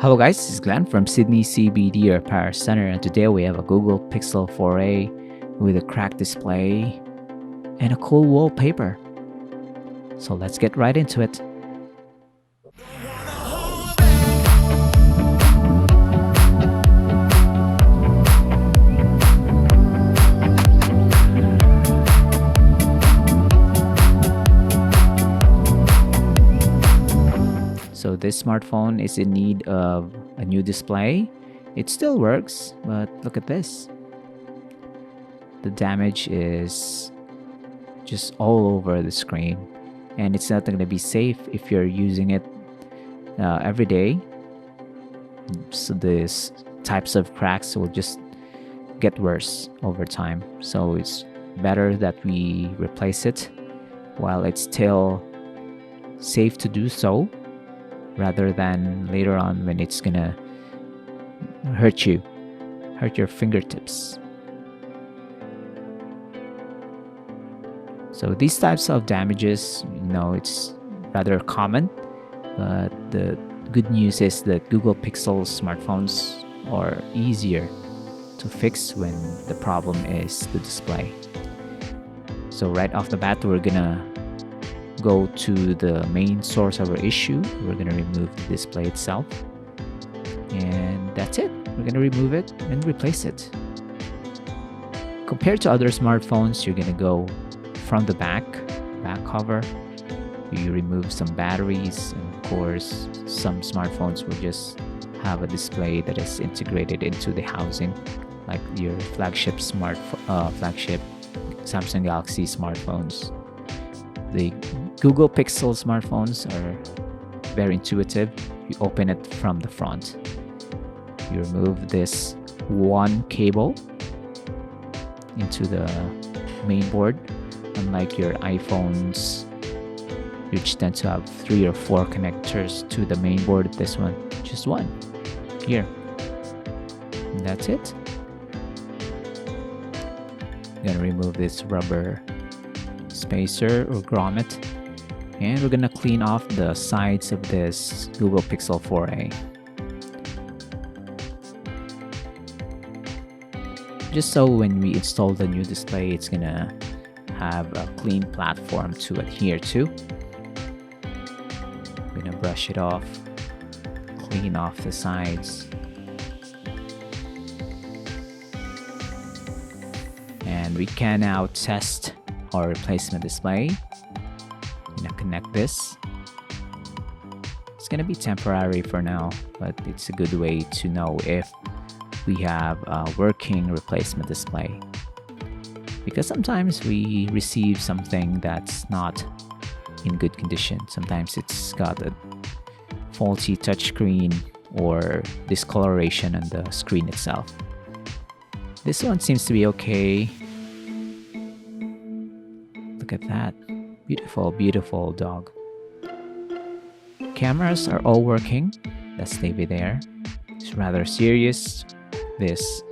Hello guys, this is Glenn from Sydney CBD Repair Center, and today we have a Google Pixel 4a with a cracked display and a cool wallpaper. So let's get right into it. So this smartphone is in need of a new display. It still works, but look at this. The damage is just all over the screen, and it's not going to be safe if you're using it every day. So these types of cracks will just get worse over time. So it's better that we replace it while it's still safe to do so, rather than later on when it's gonna hurt your fingertips. So these types of damages, it's rather common, but the good news is that Google Pixel smartphones are easier to fix when the problem is the display. So right off the bat, we're gonna go to the main source of our issue. We're going to remove the display itself, and that's it. We're going to remove it and replace it. Compared to other smartphones, you're going to go from the back cover. You remove some batteries, and of course some smartphones will just have a display that is integrated into the housing, like your flagship Samsung Galaxy smartphones. The Google Pixel smartphones are very intuitive. You open it from the front. You remove this one cable into the main board. Unlike your iPhones, which tend to have 3 or 4 connectors to the main board, this one, just one. Here. And that's it. I'm gonna remove this rubber spacer or grommet, and we're gonna clean off the sides of this Google Pixel 4a, just so when we install the new display, it's gonna have a clean platform to adhere to. I'm gonna brush it off, clean off the sides, and we can now test our replacement display. I'm gonna connect this. It's gonna be temporary for now, but it's a good way to know if we have a working replacement display, because sometimes we receive something that's not in good condition. Sometimes it's got a faulty touchscreen or discoloration on the screen itself. This one seems to be okay. Look at that. Beautiful dog. Cameras are all working. Let's leave it there. It's rather serious, this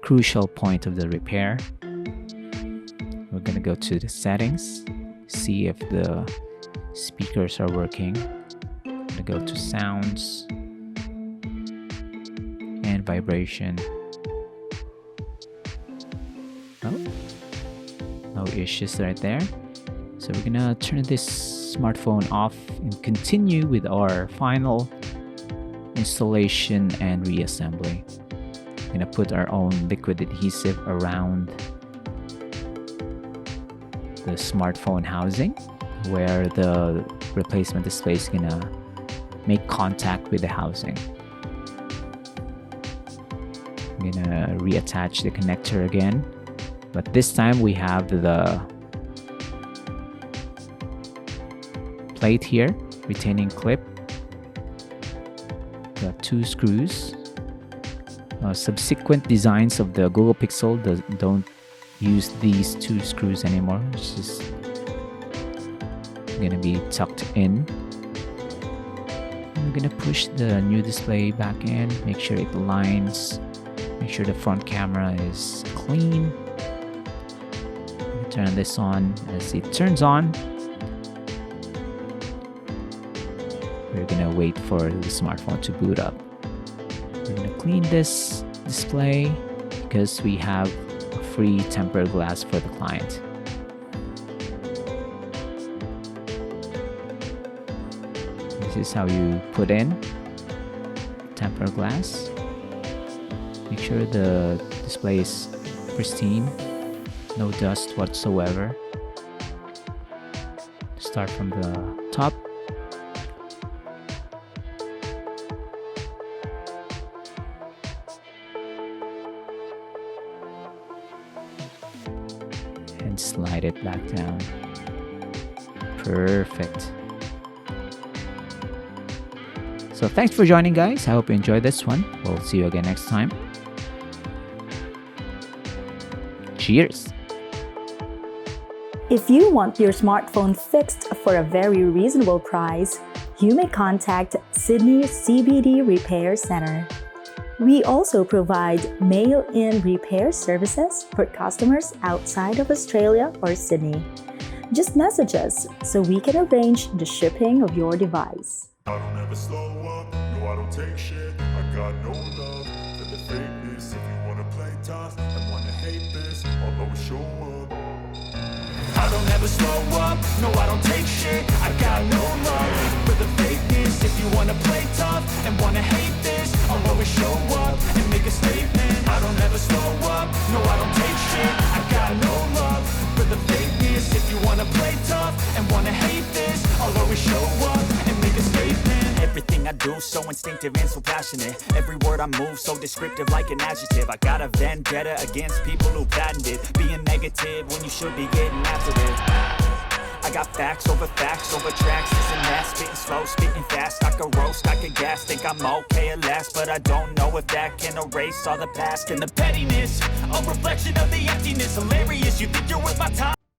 crucial point of the repair. We're gonna go to the settings, see if the speakers are working. I'm gonna go to sounds and vibration. Oh, no issues right there. So we're gonna turn this smartphone off and continue with our final installation and reassembly. We're gonna put our own liquid adhesive around the smartphone housing, where the replacement display is gonna make contact with the housing. I'm gonna reattach the connector again, but this time we have the plate here, retaining clip. Got 2 screws. Subsequent designs of the Google Pixel don't use these 2 screws anymore. It's just gonna be tucked in. And we're gonna push the new display back in, make sure it aligns, make sure the front camera is clean. Turn this on. As it turns on, we're gonna wait for the smartphone to boot up. We're gonna clean this display because we have a free tempered glass for the client. This is how you put in tempered glass. Make sure the display is pristine, no dust whatsoever. Start from the top. And slide it back down. Perfect. So thanks for joining, guys. I hope you enjoyed this one. We'll see you again next time. Cheers! If you want your smartphone fixed for a very reasonable price, you may contact Sydney CBD Repair Center. We also provide mail-in repair services for customers outside of Australia or Sydney. Just message us so we can arrange the shipping of your device. I don't ever slow up, no I don't take shit. I got no love for the fakeness. If you wanna play tough and wanna hate this, I'll always show up. I don't ever slow up, no I don't take shit. I got no love for the fakeness. If you wanna play tough and wanna hate this, I'll always show up and make a statement. I don't ever slow up, no I don't take shit. I got no love for the fakeness. If you wanna play tough and wanna hate this, I'll always show up and make a statement. Everything I do so instinctive and so passionate. Every word I move so descriptive like an adjective. I got a vendetta against people who patented being negative when you should be getting after it. I got facts over tracks, this and that. Spitting slow, spitting fast, I could roast, I could gas. Think I'm okay at last, but I don't know if that can erase all the past. And the pettiness, a reflection of the emptiness. Hilarious, you think you're worth my time?